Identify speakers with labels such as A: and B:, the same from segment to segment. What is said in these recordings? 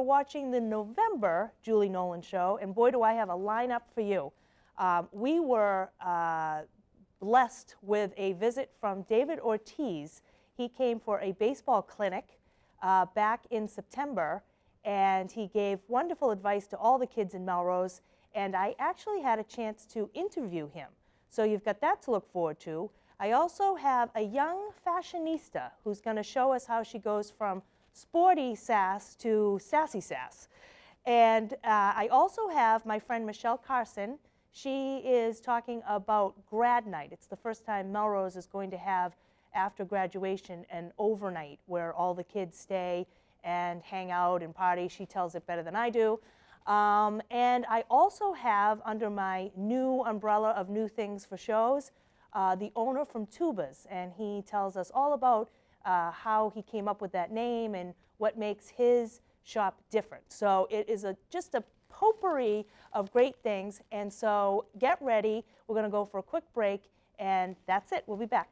A: Watching the November Julie Nolan show, and boy do I have a lineup for you. We were blessed with a visit from David Ortiz. He came for a baseball clinic back in September, and he gave wonderful advice to all the kids in Melrose, and I actually had a chance to interview him. So you've got that to look forward to. I also have a young fashionista who's going to show us how she goes from sporty sass to sassy sass. And I also have my friend Michelle Carson. She is talking about grad night. It's the first time Melrose is going to have, after graduation, an overnight where all the kids stay and hang out and party. She tells it better than I do. And I also have, under my new umbrella of new things for shows, the owner from Toobas, and he tells us all about how he came up with that name and what makes his shop different. So it is just a potpourri of great things, and so get ready. We're going to go for a quick break, and that's it. We'll be back.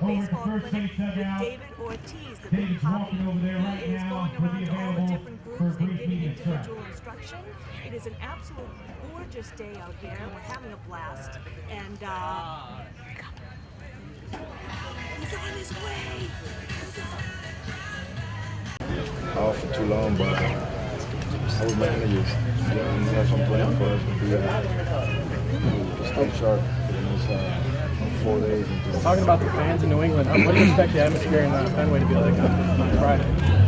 A: Baseball clinic with David Ortiz, the big hobby. He is going around to all the different groups and giving individual instruction. It is an absolute gorgeous day out here. We're having a blast. And he's on his way.
B: Off for too long, but I was manager. We have some plan for us to stay sharp for the next 4 days.
C: Talking about the fans in New England, what do you expect the atmosphere in Fenway to be like on Friday?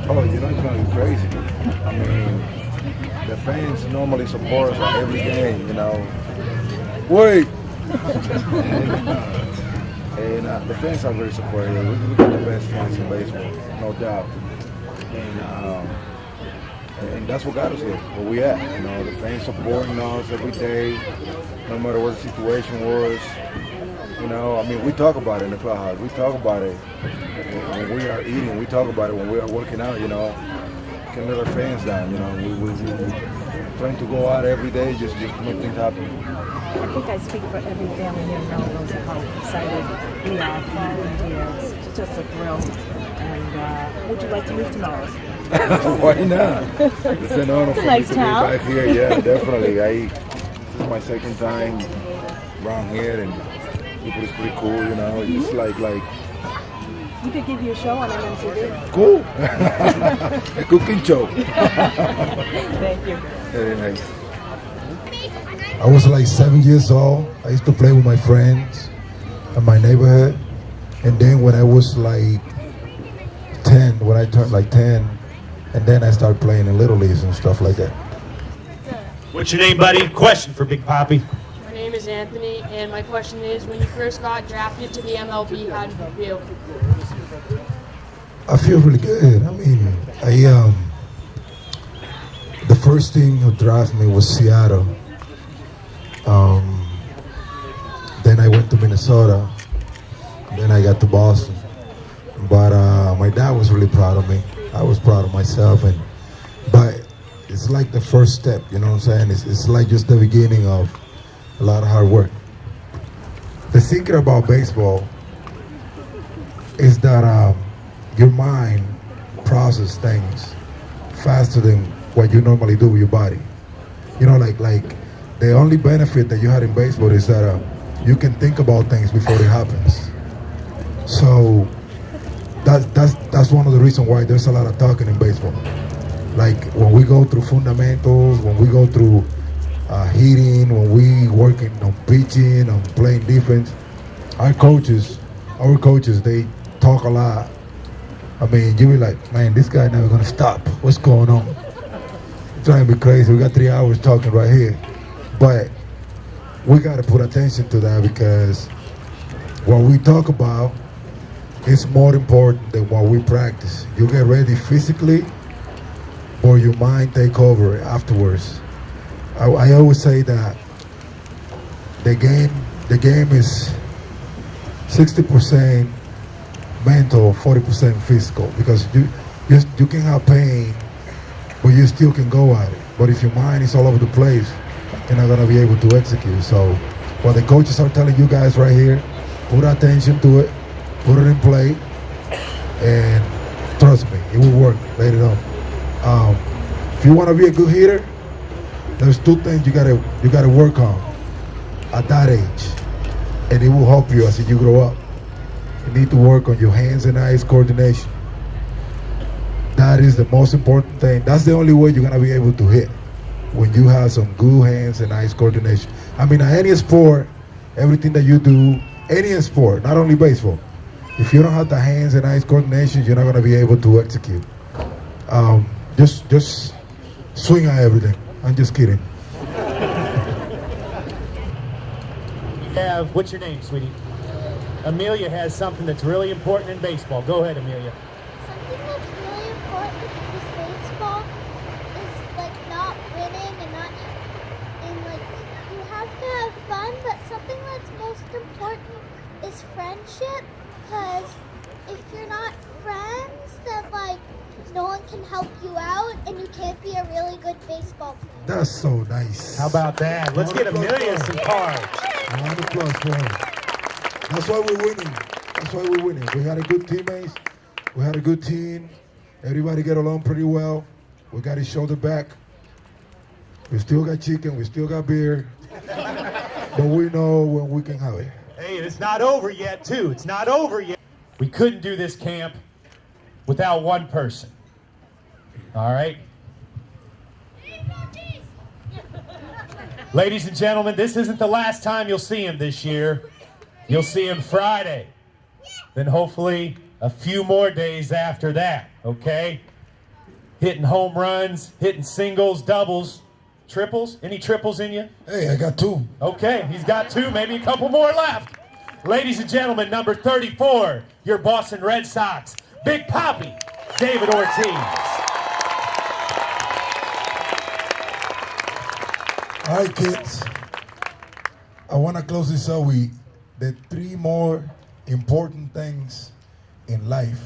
B: Oh, you know, it's going to be crazy. I mean, the fans normally support us on every game, you know. Wait! and the fans are very supportive. We got the best fans in baseball, no doubt. And that's what got us here, where we at. You know, the fans supporting us every day, no matter what the situation was. You know, I mean, we talk about it in the clubhouse. We talk about it when we are eating. We talk about it when we are working out, you know. Can't let our fans down, you know. We're trying to go out every day just to make things happen.
D: I think I speak for every family here in Melrose of how excited we are for Ortiz. It's just a thrill. And would you like to move to Melrose?
B: Why not? It's an honor for me to be back here. Yeah, definitely. This is my second time around here, and people is pretty cool, you know. It's like
D: We could give you a show on MMTV.
B: Cool. A cooking show.
D: Thank you.
B: Very nice.
E: I was like 7 years old. I used to play with my friends in my neighborhood. And then when I was like 10, when I turned like 10, and then I started playing in Little Leagues and stuff like that.
F: What's your name, buddy? Question for Big Papi.
G: My name is Anthony, and my question is, when you first got drafted to the MLB, how did you feel?
E: I feel really good. I mean, the first team who drafted me was Seattle. Then I went to Minnesota. Then I got to Boston. But my dad was really proud of me. I was proud of myself. But it's like the first step, you know what I'm saying? It's like just the beginning of a lot of hard work. The secret about baseball is that your mind processes things faster than what you normally do with your body. You know, like the only benefit that you had in baseball is that you can think about things before it happens. So that's one of the reasons why there's a lot of talking in baseball. Like when we go through fundamentals, when we go through hitting, when we working on pitching, on playing defense, our coaches, they talk a lot. I mean, you be like, man, this guy never gonna stop. What's going on? It's trying to be crazy. We got 3 hours talking right here. But we gotta put attention to that because what we talk about is more important than what we practice. You get ready physically, or your mind take over afterwards. I always say that the game is 60% mental, 40% physical, because you can have pain, but you still can go at it. But if your mind is all over the place, you're not gonna be able to execute. So what the coaches are telling you guys right here, put attention to it, put it in play, and trust me, it will work later on. If you want to be a good hitter, there's two things you gotta work on at that age, and it will help you as you grow up. You need to work on your hands and eyes coordination. That is the most important thing. That's the only way you're gonna be able to hit, when you have some good hands and eyes coordination. I mean, at any sport, everything that you do, any sport, not only baseball, if you don't have the hands and eyes coordination, you're not gonna be able to execute. Just swing at everything. I'm just kidding.
F: What's your name, sweetie? Amelia has something that's really important in baseball. Go ahead, Amelia.
H: Something that's really important with baseball is like not winning and like you have to have fun, but something that's most important is friendship, because if you're not friends, then like no one can help you out and you can't be a really good baseball player.
E: That's so nice.
F: How about that? Let's get Amelia some cards.
E: A round of applause for her. That's why we're winning. That's why we're winning. We had a good teammates. We had a good team. Everybody get along pretty well. We got each other back. We still got chicken. We still got beer. But we know when we can have it.
F: Hey, it's not over yet, too. It's not over yet. We couldn't do this camp without one person. All right? Ladies and gentlemen, this isn't the last time you'll see him this year. You'll see him Friday. Then hopefully a few more days after that, okay? Hitting home runs, hitting singles, doubles, triples. Any triples in you?
E: Hey, I got two.
F: Okay, he's got two, maybe a couple more left. Ladies and gentlemen, number 34, your Boston Red Sox, Big Papi, David Ortiz.
E: All right, kids. I want to close this out with the three more important things in life.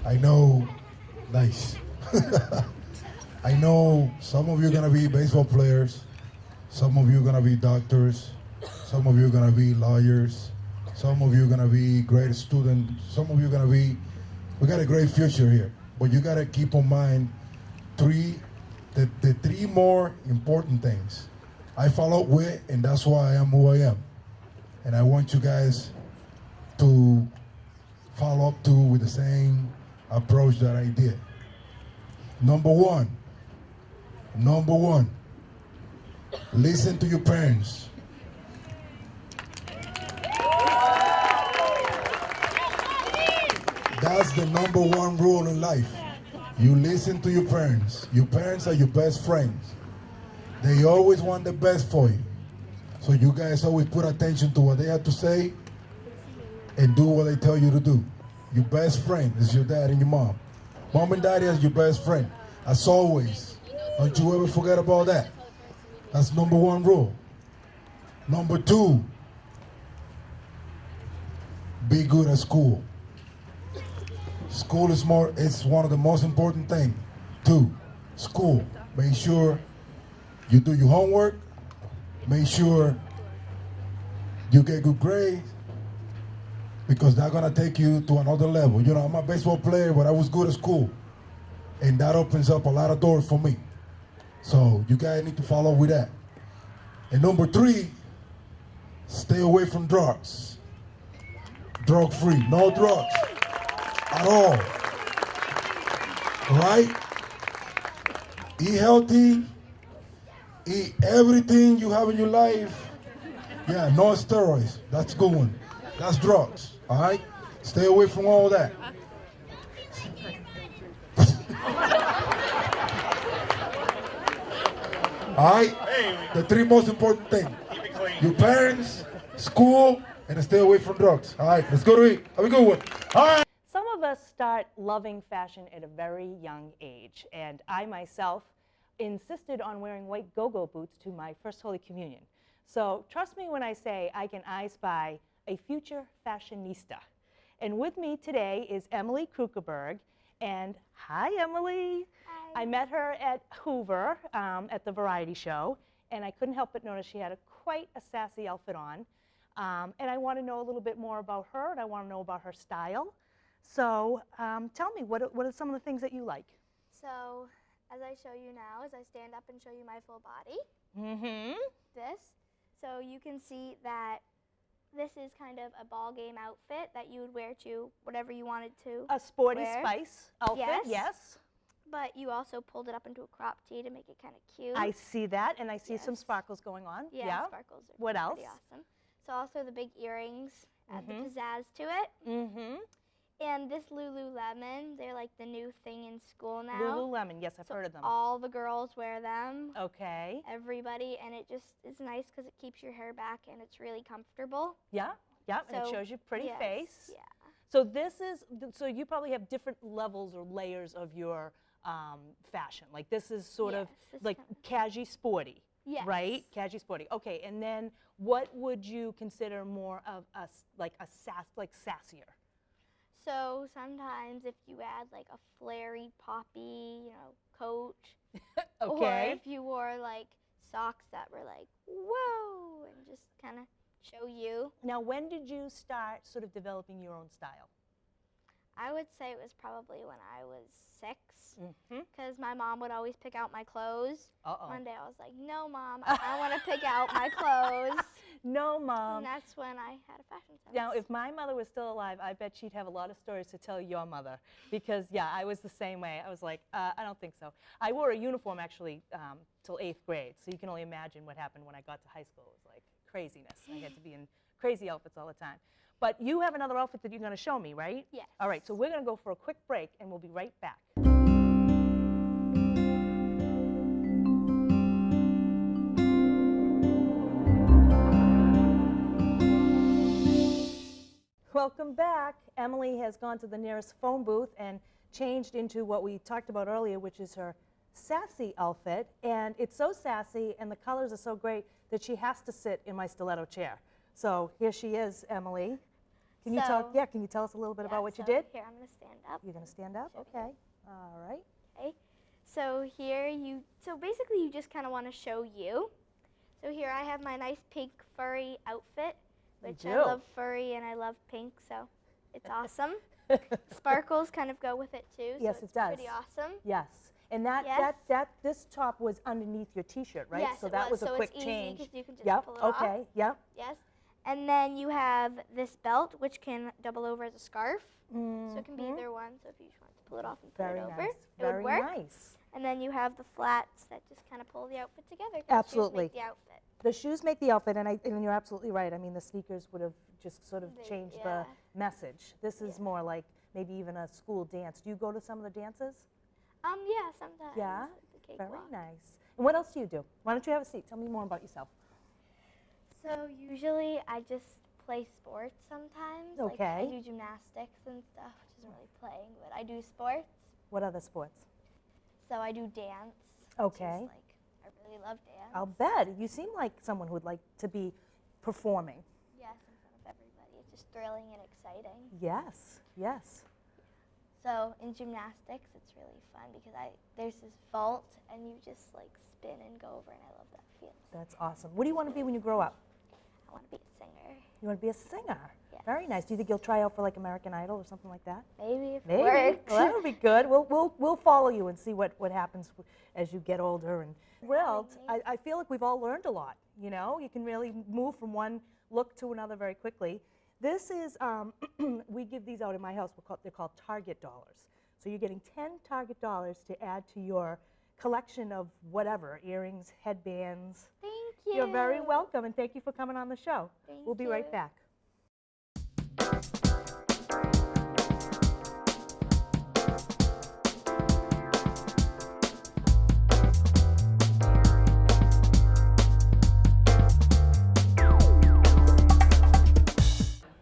E: I know, nice. I know some of you are going to be baseball players. Some of you are going to be doctors. Some of you are going to be lawyers. Some of you are going to be great students. Some of you are going to be, we got a great future here. But you got to keep in mind the three more important things. I follow with, and that's why I am who I am. And I want you guys to follow up to with the same approach that I did. Number one, listen to your parents. That's the number one rule in life. You listen to your parents. Your parents are your best friends. They always want the best for you. So you guys always put attention to what they have to say and do what they tell you to do. Your best friend is your dad and your mom. Mom and daddy is your best friend, as always. Don't you ever forget about that. That's number one rule. Number two, be good at school. School is one of the most important things. Two, school. Make sure you do your homework. Make sure you get good grades, because that's gonna take you to another level. You know, I'm a baseball player, but I was good at school, and that opens up a lot of doors for me. So you guys need to follow with that. And number three, stay away from drugs. Drug free, no drugs at all. All right? Eat healthy. Eat everything you have in your life. Yeah, no steroids. That's a good one. That's drugs. All right? Stay away from all that. All right? The three most important things. Your parents, school, and stay away from drugs. All right, let's go to eat. Have a good one. All right.
A: Some of us start loving fashion at a very young age, and I myself insisted on wearing white go-go boots to my First Holy Communion. So trust me when I say I can spy a future fashionista. And with me today is Emily Krukenburg. And hi, Emily.
H: Hi.
A: I met her at Hoover at the variety show, and I couldn't help but notice she had quite a sassy outfit on. And I want to know a little bit more about her, and I want to know about her style. So tell me, what are some of the things that you like?
H: So, as I show you now, as I stand up and show you my full body, this. So you can see that this is kind of a ball game outfit that you would wear to whatever you wanted to
A: A sporty
H: wear.
A: spice outfit, yes.
H: But you also pulled it up into a crop tee to make it kind of cute.
A: I see that, and I see
H: Yes.
A: some sparkles going on.
H: Yeah, sparkles are
A: What else?
H: pretty awesome. So also the big earrings add the pizzazz to it. And this Lululemon, they're like the new thing in school now.
A: Lululemon, yes, I've
H: So
A: heard of them.
H: all the girls wear them.
A: Okay.
H: Everybody, and it just is nice because it keeps your hair back and it's really comfortable.
A: Yeah, and it
H: So,
A: shows your pretty
H: yes,
A: face.
H: Yeah.
A: So this is, so you probably have different levels or layers of your fashion. Like this is sort of
H: Yes, this
A: like
H: kind
A: casual sporty,
H: Yes.
A: right? Casual sporty. Okay, and then what would you consider more of like sassier?
H: So sometimes if you add like a flary poppy, coat, or
A: Okay.
H: if you wore like socks that were like, whoa, and just kind of show you.
A: Now, when did you start sort of developing your own style?
H: I would say it was probably when I was 6,
A: Mm-hmm.
H: because my mom would always pick out my clothes.
A: Uh-oh.
H: One day I was like, no, Mom, I want to pick out my clothes.
A: No, Mom.
H: And that's when I had a fashion sense.
A: Now, if my mother was still alive, I bet she'd have a lot of stories to tell your mother. Because, yeah, I was the same way. I was like, I don't think so. I wore a uniform, actually, till 8th grade. So you can only imagine what happened when I got to high school. It was like craziness. I had to be in crazy outfits all the time. But you have another outfit that you're going to show me, right?
H: Yes.
A: All right, so we're going to go for a quick break, and we'll be right back. Welcome back. Emily has gone to the nearest phone booth and changed into what we talked about earlier, which is her sassy outfit. And it's so sassy and the colors are so great that she has to sit in my stiletto chair. So here she is, Emily. Can you talk? Yeah, can you tell us a little bit about what you did?
H: Here, I'm going to stand up.
A: You're going to stand up? Okay. All right.
H: Okay. So here so basically you just kind of want to show you. So here I have my nice pink furry outfit, which I love furry and I love pink, so it's awesome. Sparkles kind of go with it too.
A: Yes,
H: so
A: it does.
H: Pretty awesome.
A: Yes. And this top was underneath your T-shirt, right?
H: Yes,
A: so
H: it
A: that was a
H: so
A: quick
H: it's easy
A: change.
H: 'cause you can just
A: Yep.
H: pull it
A: Okay.
H: off.
A: Yep.
H: Yes. And then you have this belt, which can double over as a scarf. So it can be either one. So if you just want to pull it off and put it over, it would work.
A: Very nice.
H: And then you have the flats that just kind of pull the outfit together.
A: Absolutely.
H: Shoes make the outfit.
A: The shoes make the outfit, and you're absolutely right. I mean, the sneakers would have just sort of
H: They-
A: changed
H: yeah.
A: the message. This is more like maybe even a school dance. Do you go to some of the dances?
H: Yeah, sometimes.
A: Yeah?
H: Like the
A: Very
H: cakewalk.
A: nice. And what else do you do? Why don't you have a seat? Tell me more about yourself.
H: So usually I just play sports sometimes. Like I
A: Okay.
H: do gymnastics and stuff, which isn't really playing, but I do sports.
A: What other sports?
H: So I do dance.
A: Okay.
H: Which is like, I really love dance.
A: I'll bet. You seem like someone who would like to be performing.
H: Yes, in front of everybody. It's just thrilling and exciting.
A: Yes, yes.
H: So in gymnastics, it's really fun because there's this vault and you just like spin and go over, and I love that feeling.
A: That's awesome. What do you want to be when you grow up?
H: I want to be a singer.
A: You want to be a singer?
H: Yes.
A: Very nice. Do you think you'll try out for like American Idol or something like that?
H: Maybe if
A: Maybe.
H: it works.
A: Well, that would be good. We'll follow you and see what happens as you get older. And thrilled. I feel like we've all learned a lot. You know, you can really move from one look to another very quickly. This is, we give these out in my house. They're called Target dollars. So you're getting 10 Target dollars to add to your collection of whatever, earrings, headbands.
H: Thank you.
A: You're very welcome, and thank you for coming on the show.
H: Thank
A: We'll be right
H: you.
A: back.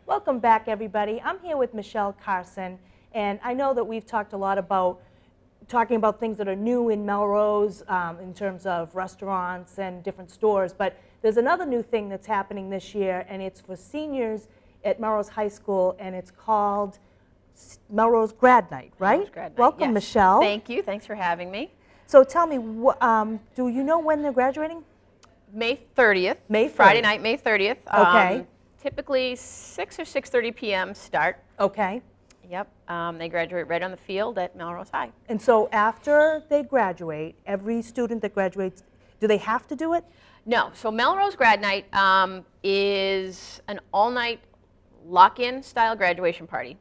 A: Welcome back, everybody. I'm here with Michelle Carson, and I know that we've talked a lot about talking about things that are new in Melrose in terms of restaurants and different stores, but there's another new thing that's happening this year, and it's for seniors at Melrose High School, and it's called Melrose Grad Night, right?
I: Melrose Grad Night,
A: Welcome,
I: yes.
A: Michelle.
I: Thank you. Thanks for having me.
A: So tell me, do you know when they're graduating?
I: May 30th.
A: May
I: Friday
A: 30th.
I: night, May 30th.
A: Okay.
I: Typically 6 or 6:30 p.m. start.
A: Okay.
I: Yep. They graduate right on the field at Melrose High.
A: And so after they graduate, every student that graduates, do they have to do it?
I: No. So Melrose Grad Night is an all-night lock-in style graduation party.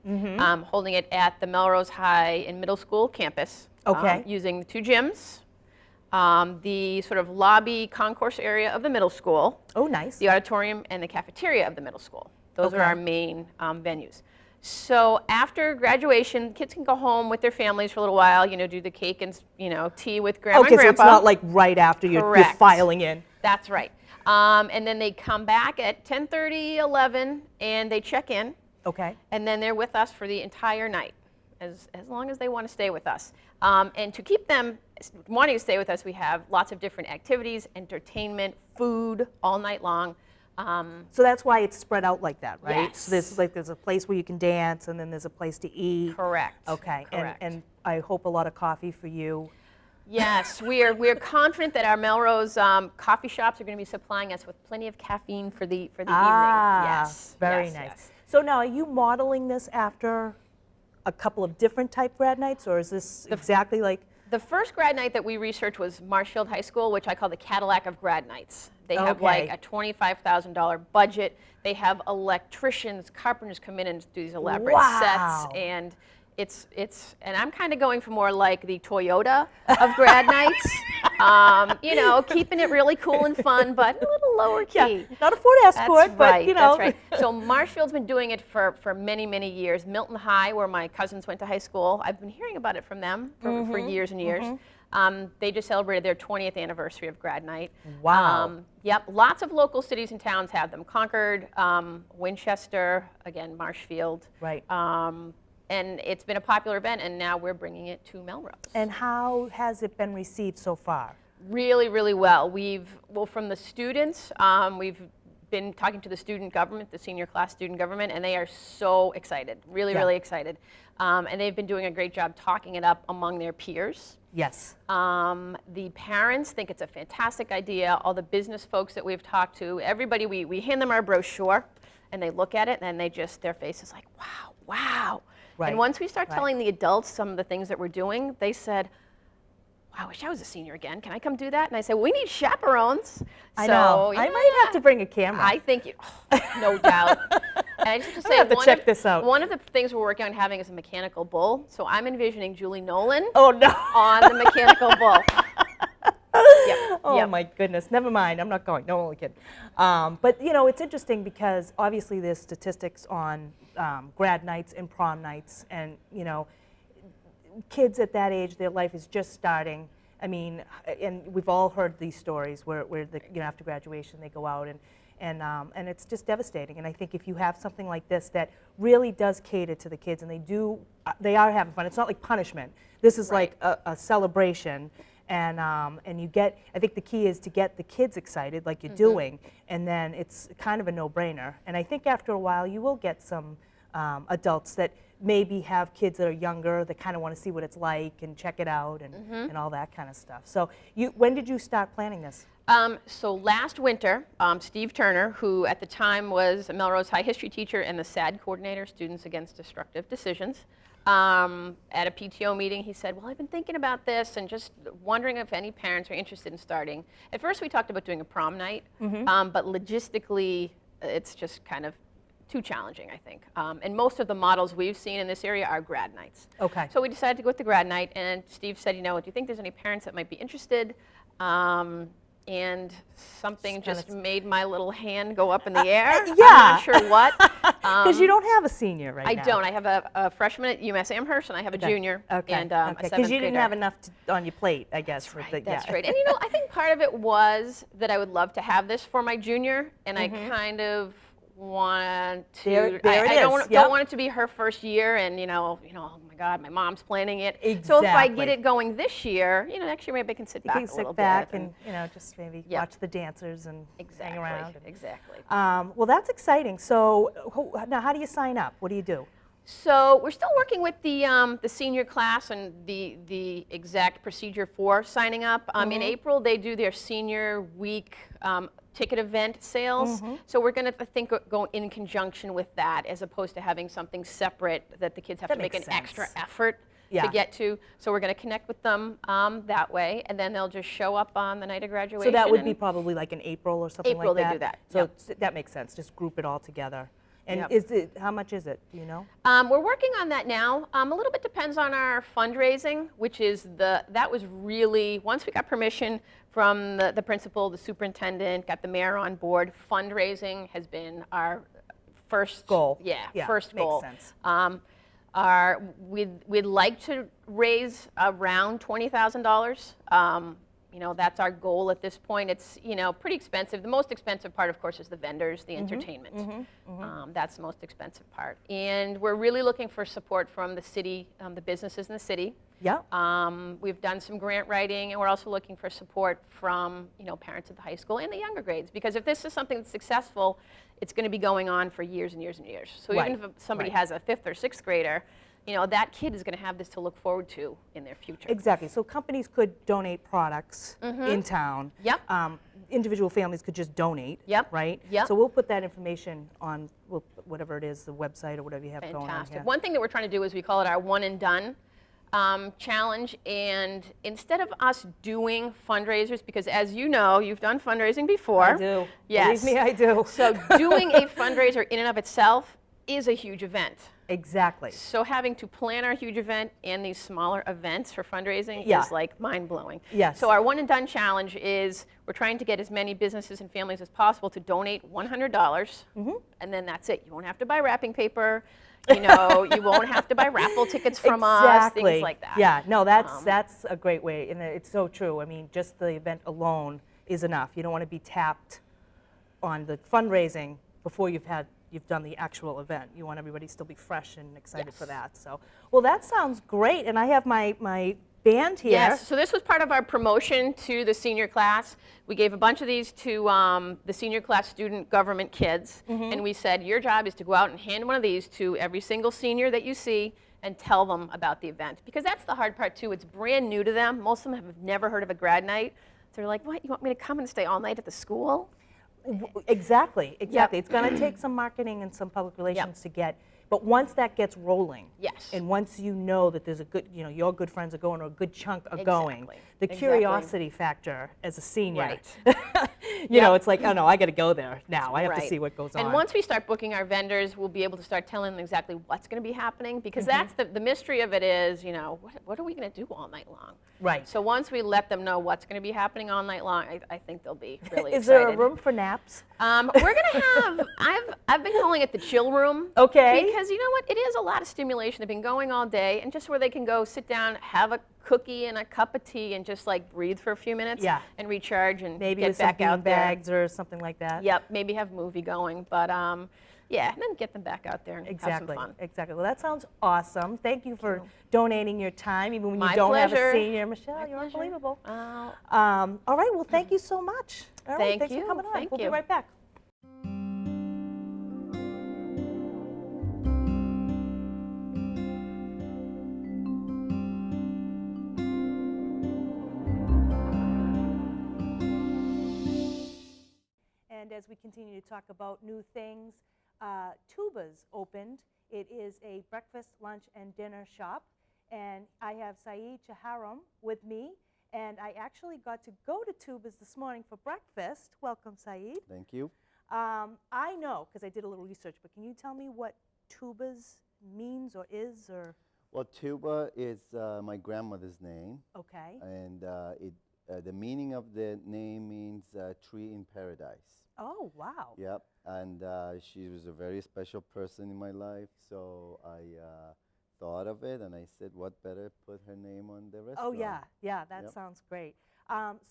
I: Holding it at the Melrose High and Middle School campus.
A: Okay.
I: Using the 2 gyms. The sort of lobby concourse area of the middle school,
A: Oh, nice.
I: the auditorium, and the cafeteria of the middle school. Those
A: Okay.
I: are our main venues. So after graduation, kids can go home with their families for a little while, you know, do the cake and, you know, tea with grandma
A: Okay,
I: and
A: so it's
I: grandpa.
A: not like right after you're
I: Correct.
A: filing in.
I: That's right. And then they come back at 10:30, 11, and they check in,
A: Okay.
I: and then they're with us for the entire night, as long as they want to stay with us. And to keep them wanting to stay with us, we have lots of different activities, entertainment, food, all night long.
A: So that's why it's spread out like that, right?
I: Yes.
A: So there's a place where you can dance, and then there's a place to eat.
I: Correct.
A: Okay.
I: Correct.
A: And I hope a lot of coffee for you.
I: Yes, we're confident that our Melrose coffee shops are going to be supplying us with plenty of caffeine for the evening. Yes.
A: Very
I: yes,
A: nice.
I: yes.
A: So now, are you modeling this after a couple of different type grad nights, or is this exactly like?
I: The first grad night that we researched was Marshfield High School, which I call the Cadillac of grad nights. They have like
A: Okay.
I: a $25,000 budget. They have electricians, carpenters come in and do these elaborate
A: Wow.
I: sets, and and I'm kind of going for more like the Toyota of grad nights. You know, keeping it really cool and fun, but a little lower key.
A: Yeah, not a Ford Escort,
I: That's
A: but
I: right,
A: you know.
I: That's right. So Marshfield's been doing it for many, many years. Milton High, where my cousins went to high school, I've been hearing about it from them for years and years. They just celebrated their 20th anniversary of grad night.
A: Wow.
I: Yep, lots of local cities and towns have them. Concord, Winchester, again, Marshfield.
A: Right.
I: And it's been a popular event, and now we're bringing it to Melrose.
A: And how has it been received so far?
I: Really, really well. From the students, we've been talking to the student government, the senior class student government, and they are so excited, really,
A: Yeah.
I: really excited. And they've been doing a great job talking it up among their peers.
A: Yes.
I: The parents think it's a fantastic idea. All the business folks that we've talked to, everybody, we hand them our brochure, and they look at it, and then their face is like, wow, wow.
A: Right,
I: And once we start
A: right.
I: telling the adults some of the things that we're doing, they said, wow, I wish I was a senior again. Can I come do that? And I said, well, we need chaperones.
A: I know. I might have to bring a camera.
I: I think you, no doubt. And I just have to say,
A: have to check this out.
I: One of the things we're working on having is a mechanical bull. So I'm envisioning Julie Nolan
A: Oh, no.
I: on the mechanical bull. Yep.
A: Oh,
I: yep.
A: my goodness. Never mind. I'm not going. No, only kidding. But, you know, it's interesting because obviously there's statistics on grad nights and prom nights. And, you know, kids at that age, their life is just starting. I mean, and we've all heard these stories where the, you know, after graduation they go out and it's just devastating. And I think if you have something like this that really does cater to the kids and they are having fun. It's not like punishment. This is
I: Right.
A: like a celebration. And you get, I think the key is to get the kids excited like you're doing, and then it's kind of a no-brainer. And I think after a while you will get some adults that maybe have kids that are younger that kind of want to see what it's like and check it out and all that kind of stuff. So when did you start planning this?
I: So last winter, Steve Turner, who at the time was a Melrose High history teacher and the SAD coordinator, Students Against Destructive Decisions, at a PTO meeting, he said, well, I've been thinking about this and just wondering if any parents are interested in starting. At first we talked about doing a prom night, but logistically it's just kind of too challenging, I think. And most of the models we've seen in this area are grad nights.
A: Okay.
I: So we decided to go with the grad night, and Steve said, you know, do you think there's any parents that might be interested? And something just made my little hand go up in the air.
A: Yeah.
I: I'm not sure what.
A: Because you don't have a senior right now.
I: I don't. I have a freshman at UMass Amherst, and I have a junior.
A: Okay.
I: And a
A: Because
I: seventh
A: you didn't
I: grader.
A: have enough on your plate, I guess.
I: That's right.
A: with the-
I: That's
A: yeah.
I: right. And you know, I think part of it was that I would love to have this for my junior, and I kind of want to.
A: There it
I: I don't,
A: is.
I: don't want it to be her first year, and oh my God, my mom's planning it. So if I get
A: Exactly.
I: it going this year, next year maybe I can sit
A: You
I: back
A: can
I: a little
A: sit back
I: bit
A: and just maybe
I: Yep.
A: watch the dancers and hang around.
I: Exactly.
A: Well, that's exciting. So now, how do you sign up? What do you do?
I: So we're still working with the senior class and the exact procedure for signing up. In April, they do their senior week ticket event sales. So we're going to, I think, go in conjunction with that as opposed to having something separate that the kids have
A: That
I: to make an
A: makes sense.
I: extra effort
A: Yeah.
I: to get to. So we're going to connect with them that way, and then they'll just show up on the night of graduation.
A: So that would be
I: and-
A: probably like in April or something
I: April,
A: like
I: they
A: that?
I: do that,
A: So
I: yep.
A: that makes sense. Just group it all together. And
I: Yep.
A: how much is it? Do you know?
I: We're working on that now. A little bit depends on our fundraising, which is that was really, once we got permission from the principal, the superintendent, got the mayor on board, fundraising has been our first
A: Goal.
I: Yeah, first
A: makes
I: goal.
A: sense.
I: We'd like to raise around $20,000. That's our goal at this point. It's, pretty expensive. The most expensive part, of course, is the vendors, the entertainment. That's the most expensive part. And we're really looking for support from the city, the businesses in the city.
A: Yeah.
I: We've done some grant writing, and we're also looking for support from, parents at the high school and the younger grades. Because if this is something that's successful, it's going to be going on for years and years and years. So
A: Right.
I: even if somebody
A: Right.
I: has a 5th or 6th grader, that kid is going to have this to look forward to in their future.
A: Exactly. So companies could donate products in town.
I: Yep.
A: Individual families could just donate.
I: Yep.
A: Right?
I: Yep.
A: So we'll put that information on whatever it is, the website or whatever you have going on
I: Fantastic.
A: here.
I: One thing that we're trying to do is we call it our one and done challenge. And instead of us doing fundraisers, because as you know, you've done fundraising before.
A: I do.
I: Yes.
A: Believe me, I do.
I: So doing a fundraiser in and of itself is a huge event.
A: Exactly.
I: So having to plan our huge event and these smaller events for fundraising
A: Yeah.
I: is like mind-blowing.
A: Yes.
I: So our one and done challenge is we're trying to get as many businesses and families as possible to donate $100, and then that's it. You won't have to buy wrapping paper. You won't have to buy raffle tickets from us, things like that.
A: Yeah, no, that's a great way, and it's so true. I mean, just the event alone is enough. You don't want to be tapped on the fundraising before you've done the actual event. You want everybody to still be fresh and excited for that. So, well, that sounds great, and I have my band here.
I: Yes, so this was part of our promotion to the senior class. We gave a bunch of these to the senior class student government kids, and we said, your job is to go out and hand one of these to every single senior that you see and tell them about the event. Because that's the hard part too, it's brand new to them. Most of them have never heard of a grad night. So they're like, what, you want me to come and stay all night at the school?
A: Exactly.
I: Yep.
A: It's going to take some marketing and some public relations to get, But once that gets rolling,
I: Yes.
A: and once you know that there's a good, your good friends are going or a good chunk are going,
I: Exactly.
A: the
I: Exactly.
A: curiosity factor as a senior,
I: Right.
A: you know, it's like, oh no, I got to go there now. I have to
I: Right.
A: see what goes on.
I: And once we start booking our vendors, we'll be able to start telling them exactly what's going to be happening, because that's the mystery of it is, what are we going to do all night long?
A: Right.
I: So once we let them know what's going to be happening all night long, I think they'll be really
A: Is
I: excited.
A: there a room for naps?
I: We're going to have, I've been calling it the chill room.
A: Okay.
I: Because you know what, it is a lot of stimulation. They've been going all day, and just where they can go sit down, have a cookie and a cup of tea, and just like breathe for a few minutes
A: Yeah.
I: and recharge and
A: Maybe
I: get
A: with some
I: back out there.
A: bags or something like that.
I: Yep, maybe have a movie going, but yeah, and then get them back out there and
A: Exactly.
I: have some fun.
A: Exactly. Well, that sounds awesome. Thank you for donating your time, even when
I: My
A: you don't have a
I: pleasure.
A: senior. Michelle,
I: My
A: you're
I: pleasure.
A: unbelievable.
I: Oh,
A: All right. Well, thank you so much. All right.
I: Thank
A: Thanks
I: you.
A: for coming on.
I: Thank
A: We'll
I: you.
A: be right back. And as we continue to talk about new things, Toobas opened. It is a breakfast, lunch, and dinner shop. And I have Saeed Chaharam with me. And I actually got to go to Toobas this morning for breakfast. Welcome, Saeed.
J: Thank you.
A: I know, because I did a little research, but can you tell me what Toobas means or is? Or
J: Well, tuba is my grandmother's name,
A: okay.
J: and the meaning of the name means tree in paradise.
A: Oh, wow.
J: Yep, and she was a very special person in my life, so I thought of it, and I said, what better put her name on the restaurant?
A: Oh, yeah. Yeah, that
J: Yep.
A: sounds great.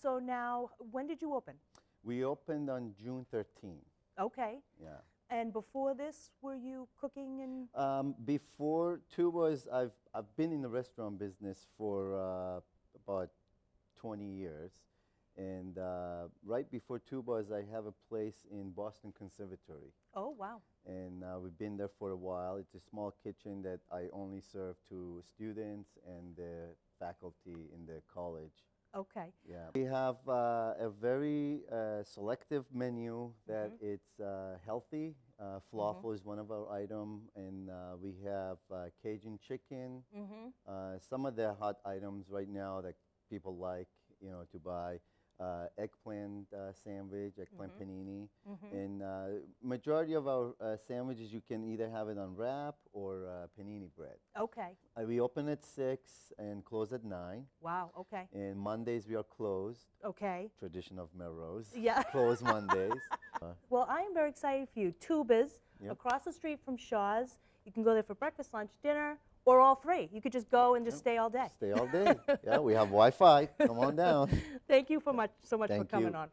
A: So now, when did you open?
J: We opened on June 13th.
A: Okay.
J: Yeah.
A: And before this, were you cooking and?
J: Before Toobas, I've been in the restaurant business for about 20 years, and right before Toobas, I have a place in Boston Conservatory,
A: Oh, wow.
J: and we've been there for a while. It's a small kitchen that I only serve to students and the faculty in the college.
A: Okay.
J: Yeah, we have a very selective menu that it's healthy. Falafel is one of our items, and we have Cajun chicken. Some of the hot items right now that people like, to buy. Eggplant sandwich, eggplant panini, and majority of our sandwiches you can either have it on wrap or panini bread.
A: Okay.
J: We open at 6 and close at 9.
A: Wow. Okay.
J: And Mondays we are closed.
A: Okay.
J: Tradition of Melrose.
A: Yeah.
J: Closed Mondays.
A: Well, I am very excited for you. Toobas,
J: Yep.
A: across the street from Shaw's. You can go there for breakfast, lunch, dinner, or all three. You could just go and just stay all day.
J: Stay all day. Yeah, we have Wi-Fi. Come on down.
A: Thank you so much for
J: Thank
A: coming
J: you.
A: on.